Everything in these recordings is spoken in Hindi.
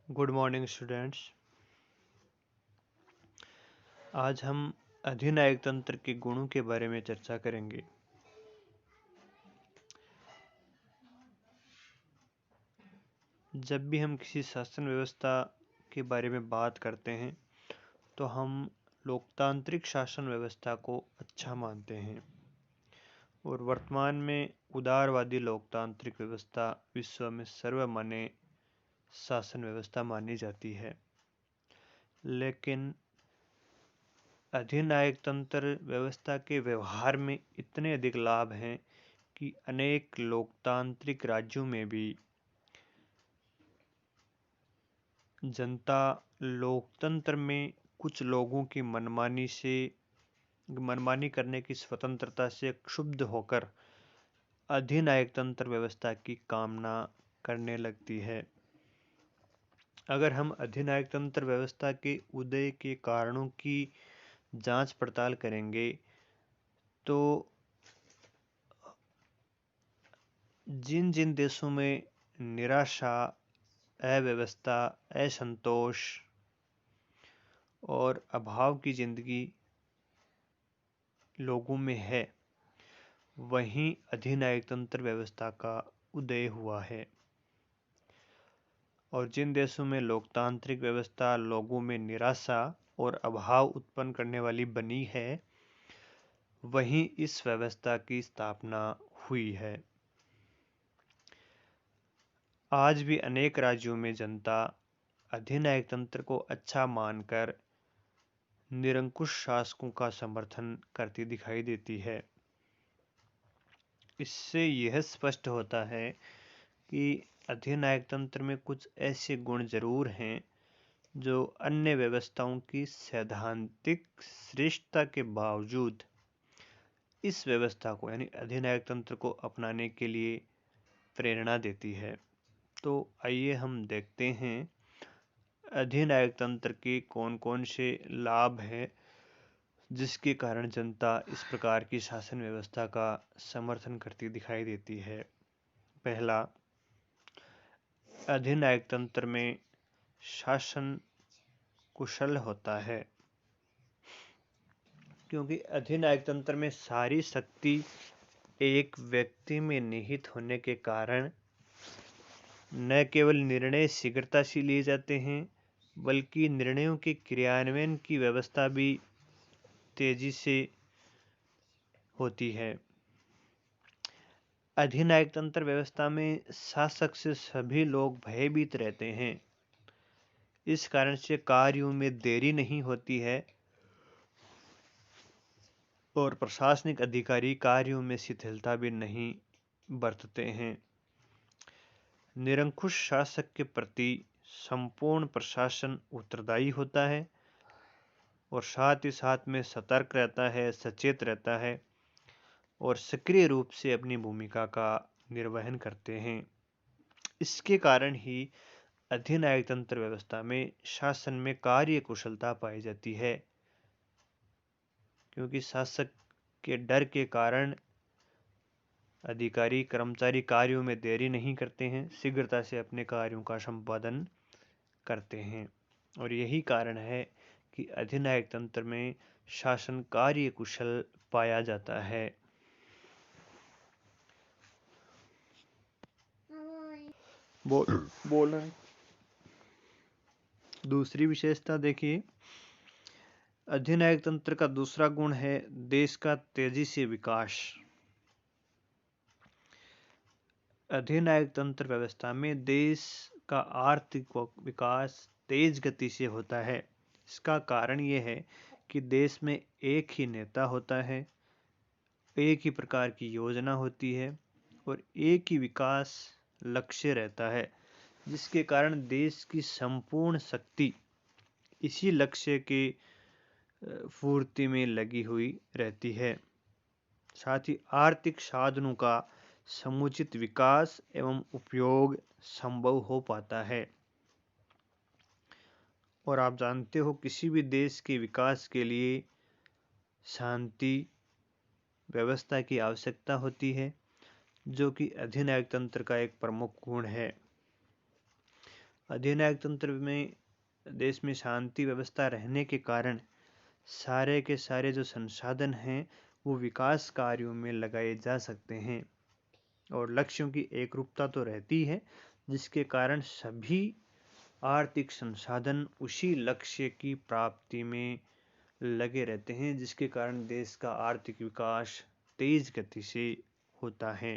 Good morning students. आज हम अधिनायक तंत्र के गुणों के बारे में चर्चा करेंगे। जब भी हम किसी शासन व्यवस्था के बारे में बात करते हैं तो हम लोकतांत्रिक शासन व्यवस्था को अच्छा मानते हैं और वर्तमान में उदारवादी लोकतांत्रिक व्यवस्था विश्व में सर्वमान्य शासन व्यवस्था मानी जाती है। लेकिन अधिनायक तंत्र व्यवस्था के व्यवहार में इतने अधिक लाभ हैं कि अनेक लोकतांत्रिक राज्यों में भी जनता लोकतंत्र में कुछ लोगों की मनमानी करने की स्वतंत्रता से क्षुब्ध होकर अधिनायक तंत्र व्यवस्था की कामना करने लगती है। अगर हम अधिनायक तंत्र व्यवस्था के उदय के कारणों की जांच पड़ताल करेंगे तो जिन जिन देशों में निराशा, अव्यवस्था, असंतोष और अभाव की जिंदगी लोगों में है, वहीं अधिनायक तंत्र व्यवस्था का उदय हुआ है। और जिन देशों में लोकतांत्रिक व्यवस्था लोगों में निराशा और अभाव उत्पन्न करने वाली बनी है, वहीं इस व्यवस्था की स्थापना हुई है। आज भी अनेक राज्यों में जनता अधिनायक तंत्र को अच्छा मानकर निरंकुश शासकों का समर्थन करती दिखाई देती है। इससे यह स्पष्ट होता है कि अधिनायक तंत्र में कुछ ऐसे गुण जरूर हैं जो अन्य व्यवस्थाओं की सैद्धांतिक श्रेष्ठता के बावजूद इस व्यवस्था को यानी अधिनायक तंत्र को अपनाने के लिए प्रेरणा देती है। तो आइए हम देखते हैं अधिनायक तंत्र के कौन कौन से लाभ हैं जिसके कारण जनता इस प्रकार की शासन व्यवस्था का समर्थन करती दिखाई देती है। पहला, अधिनायक तंत्र में शासन कुशल होता है, क्योंकि अधिनायक तंत्र में सारी शक्ति एक व्यक्ति में निहित होने के कारण न केवल निर्णय शीघ्रता से लिए जाते हैं, बल्कि निर्णयों के क्रियान्वयन की व्यवस्था भी तेजी से होती है। अधिनायक तंत्र व्यवस्था में शासक से सभी लोग भयभीत रहते हैं। इस कारण से कार्यों में देरी नहीं होती है और प्रशासनिक अधिकारी कार्यों में शिथिलता भी नहीं बरतते हैं। निरंकुश शासक के प्रति संपूर्ण प्रशासन उत्तरदायी होता है और साथ ही साथ में सतर्क रहता है, सचेत रहता है और सक्रिय रूप से अपनी भूमिका का निर्वहन करते हैं। इसके कारण ही अधिनायक तंत्र व्यवस्था में शासन में कार्य कुशलता पाई जाती है, क्योंकि शासक के डर के कारण अधिकारी कर्मचारी कार्यों में देरी नहीं करते हैं, शीघ्रता से अपने कार्यों का संपादन करते हैं। और यही कारण है कि अधिनायक तंत्र में शासन कार्य कुशल पाया जाता है। बोल रहे हैं। दूसरी विशेषता देखिए, अधिनायक तंत्र का दूसरा गुण है देश का तेजी से विकास। अधिनायक तंत्र व्यवस्था में देश का आर्थिक विकास तेज गति से होता है। इसका कारण यह है कि देश में एक ही नेता होता है, एक ही प्रकार की योजना होती है और एक ही विकास लक्ष्य रहता है, जिसके कारण देश की संपूर्ण शक्ति इसी लक्ष्य के पूर्ति में लगी हुई रहती है। साथ ही आर्थिक साधनों का समुचित विकास एवं उपयोग संभव हो पाता है। और आप जानते हो, किसी भी देश के विकास के लिए शांति व्यवस्था की आवश्यकता होती है, जो कि अधिनायक तंत्र का एक प्रमुख गुण है। अधिनायक तंत्र में देश में शांति व्यवस्था रहने के कारण सारे के सारे जो संसाधन हैं वो विकास कार्यों में लगाए जा सकते हैं और लक्ष्यों की एकरूपता तो रहती है, जिसके कारण सभी आर्थिक संसाधन उसी लक्ष्य की प्राप्ति में लगे रहते हैं, जिसके कारण देश का आर्थिक विकास तेज गति से होता है।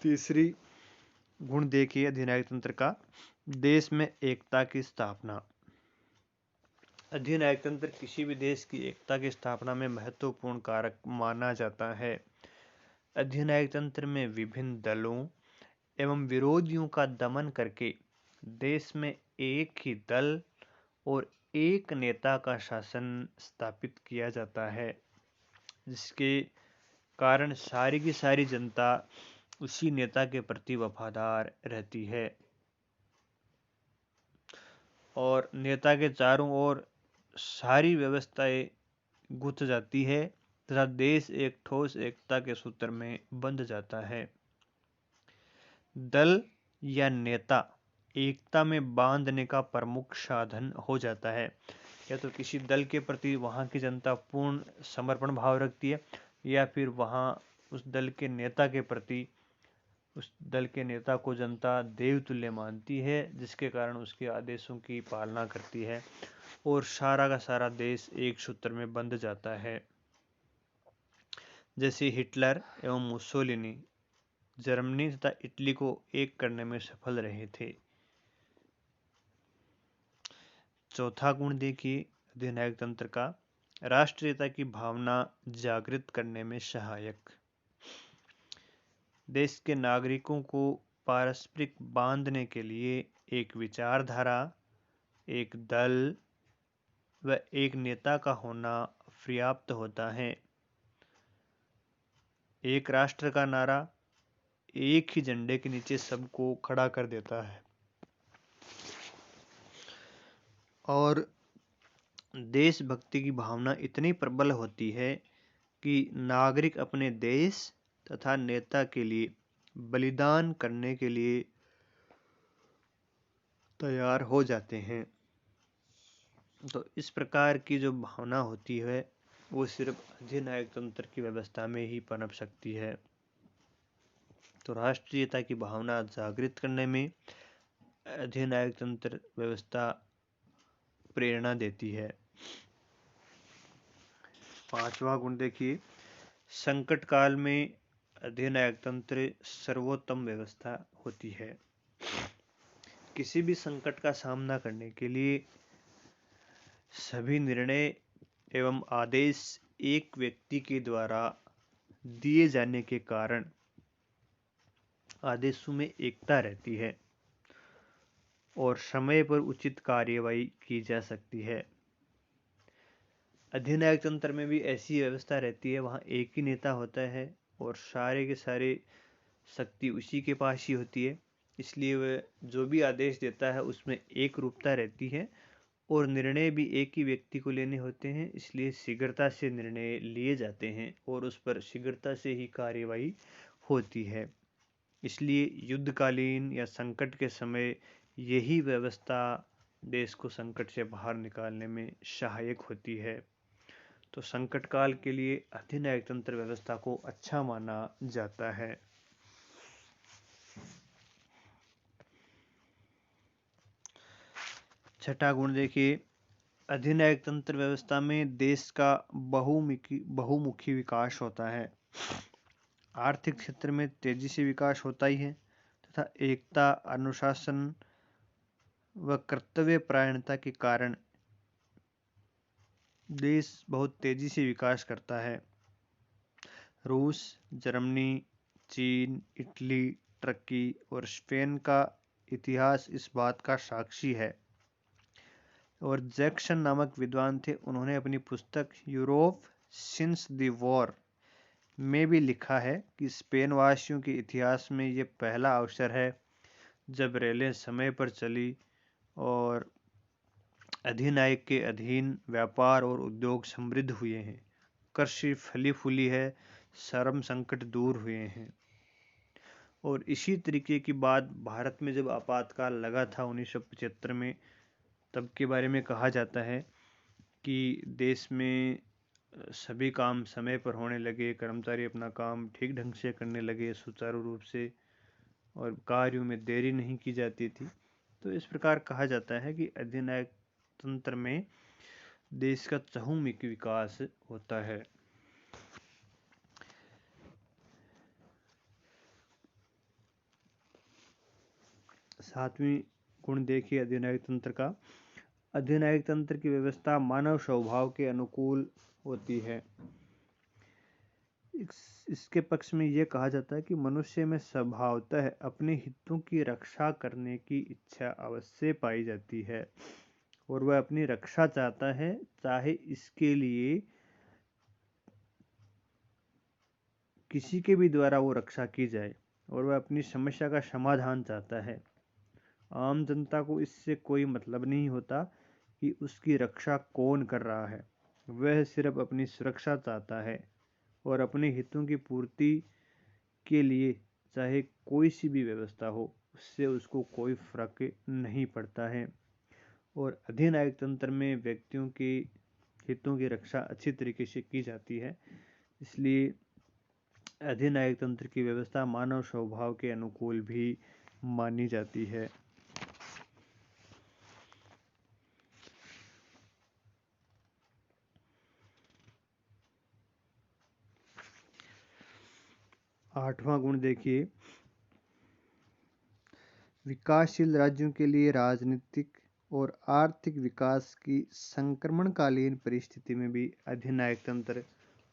तीसरी गुण देखिए अधिनायक तंत्र का, देश में एकता की स्थापना। अधिनायक तंत्र किसी भी देश की एकता की स्थापना में महत्वपूर्ण कारक माना जाता है। अधिनायक तंत्र में विभिन्न दलों एवं विरोधियों का दमन करके देश में एक ही दल और एक नेता का शासन स्थापित किया जाता है, जिसके कारण सारी की सारी जनता उसी नेता के प्रति वफादार रहती है और नेता के चारों ओर सारी व्यवस्थाएं गुथ जाती है तथा देश एक ठोस एकता के सूत्र में बंध जाता है। दल या नेता एकता में बांधने का प्रमुख साधन हो जाता है। या तो किसी दल के प्रति वहाँ की जनता पूर्ण समर्पण भाव रखती है, या फिर वहाँ उस दल के नेता के प्रति उस दल के नेता को जनता देवतुल्य मानती है, जिसके कारण उसके आदेशों की पालना करती है और सारा का सारा देश एक सूत्र में बंध जाता है। जैसे हिटलर एवं मुसोलिनी जर्मनी तथा इटली को एक करने में सफल रहे थे। चौथा गुण देखिए अधिनायक तंत्र का, राष्ट्रीयता की भावना जागृत करने में सहायक। देश के नागरिकों को पारस्परिक बांधने के लिए एक विचारधारा, एक दल व एक नेता का होना पर्याप्त होता है। एक राष्ट्र का नारा एक ही झंडे के नीचे सबको खड़ा कर देता है और देशभक्ति की भावना इतनी प्रबल होती है कि नागरिक अपने देश तथा नेता के लिए बलिदान करने के लिए तैयार हो जाते हैं। तो इस प्रकार की जो भावना होती है वो सिर्फ अधिनायक तंत्र की व्यवस्था में ही पनप सकती है। तो राष्ट्रीयता की भावना जागृत करने में अधिनायक तंत्र व्यवस्था प्रेरणा देती है। पांचवा गुण देखिए, संकट काल में अधिनायक तंत्र सर्वोत्तम व्यवस्था होती है। किसी भी संकट का सामना करने के लिए सभी निर्णय एवं आदेश एक व्यक्ति के द्वारा दिए जाने के कारण आदेशों में एकता रहती है और समय पर उचित कार्यवाही की जा सकती है। अधिनायक तंत्र में भी ऐसी व्यवस्था रहती है, वहाँ एक ही नेता होता है और सारे के सारे शक्ति उसी के पास ही होती है, इसलिए वह जो भी आदेश देता है उसमें एक रूपता रहती है और निर्णय भी एक ही व्यक्ति को लेने होते हैं, इसलिए शीघ्रता से निर्णय लिए जाते हैं और उस पर शीघ्रता से ही कार्यवाही होती है। इसलिए युद्धकालीन या संकट के समय यही व्यवस्था देश को संकट से बाहर निकालने में सहायक होती है। तो संकट काल के लिए अधिनायक तंत्र व्यवस्था को अच्छा माना जाता है। छठा गुण देखिए, अधिनायक तंत्र व्यवस्था में देश का बहुमुखी विकास होता है। आर्थिक क्षेत्र में तेजी से विकास होता ही है तथा एकता, अनुशासन व कर्तव्य परायणता के कारण देश बहुत तेजी से विकास करता है। रूस, जर्मनी, चीन, इटली, टर्की और स्पेन का इतिहास इस बात का साक्षी है। और जैक्सन नामक विद्वान थे, उन्होंने अपनी पुस्तक यूरोप सिंस द वॉर में भी लिखा है कि स्पेन वासियों के इतिहास में ये पहला अवसर है जब रेलें समय पर चली और अधिनायक के अधीन व्यापार और उद्योग समृद्ध हुए हैं, कृषि फली फूली है, श्रम संकट दूर हुए हैं और इसी तरीके की बात भारत में जब आपातकाल लगा था 1975 में, तब के बारे में कहा जाता है कि देश में सभी काम समय पर होने लगे, कर्मचारी अपना काम ठीक ढंग से करने लगे सुचारू रूप से, और कार्यों में देरी नहीं की जाती थी। तो इस प्रकार कहा जाता है कि अधिनायक तंत्र में देश का चहुमुखी विकास होता है। सातवीं गुण देखिए अधिनायक तंत्र का। अधिनायक तंत्र की व्यवस्था मानव स्वभाव के अनुकूल होती है। इसके पक्ष में यह कहा जाता है कि मनुष्य में स्वभावतः अपने हितों की रक्षा करने की इच्छा अवश्य पाई जाती है, और वह अपनी रक्षा चाहता है, चाहे इसके लिए किसी के भी द्वारा वो रक्षा की जाए, और वह अपनी समस्या का समाधान चाहता है। आम जनता को इससे कोई मतलब नहीं होता कि उसकी रक्षा कौन कर रहा है, वह सिर्फ अपनी सुरक्षा चाहता है, और अपने हितों की पूर्ति के लिए चाहे कोई सी भी व्यवस्था हो, उससे उसको कोई फर्क नहीं पड़ता है। और अधिनायक तंत्र में व्यक्तियों के हितों की रक्षा अच्छी तरीके से की जाती है, इसलिए अधिनायक तंत्र की व्यवस्था मानव स्वभाव के अनुकूल भी मानी जाती है। आठवां गुण देखिए, विकासशील राज्यों के लिए राजनीतिक और आर्थिक विकास की संक्रमणकालीन परिस्थिति में भी अधिनायक तंत्र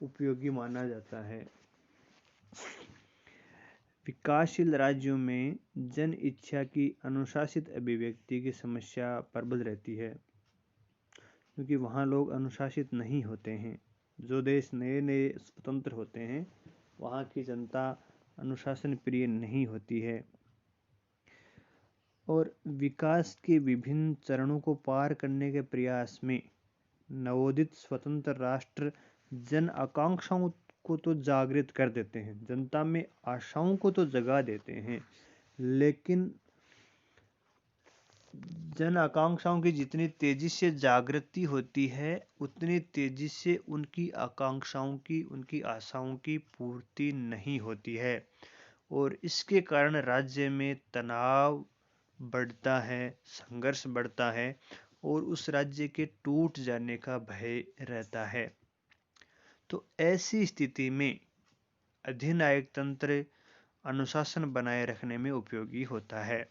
उपयोगी माना जाता है। विकासशील राज्यों में जन इच्छा की अनुशासित अभिव्यक्ति की समस्या प्रबल रहती है, क्योंकि वहाँ लोग अनुशासित नहीं होते हैं। जो देश नए नए स्वतंत्र होते हैं, वहाँ की जनता अनुशासन प्रिय नहीं होती है, और विकास के विभिन्न चरणों को पार करने के प्रयास में नवोदित स्वतंत्र राष्ट्र जन आकांक्षाओं को तो जागृत कर देते हैं, जनता में आशाओं को तो जगा देते हैं, लेकिन जन आकांक्षाओं की जितनी तेजी से जागृति होती है, उतनी तेजी से उनकी आकांक्षाओं की, उनकी आशाओं की पूर्ति नहीं होती है, और इसके कारण राज्य में तनाव बढ़ता है, संघर्ष बढ़ता है, और उस राज्य के टूट जाने का भय रहता है। तो ऐसी स्थिति में अधिनायक तंत्र अनुशासन बनाए रखने में उपयोगी होता है।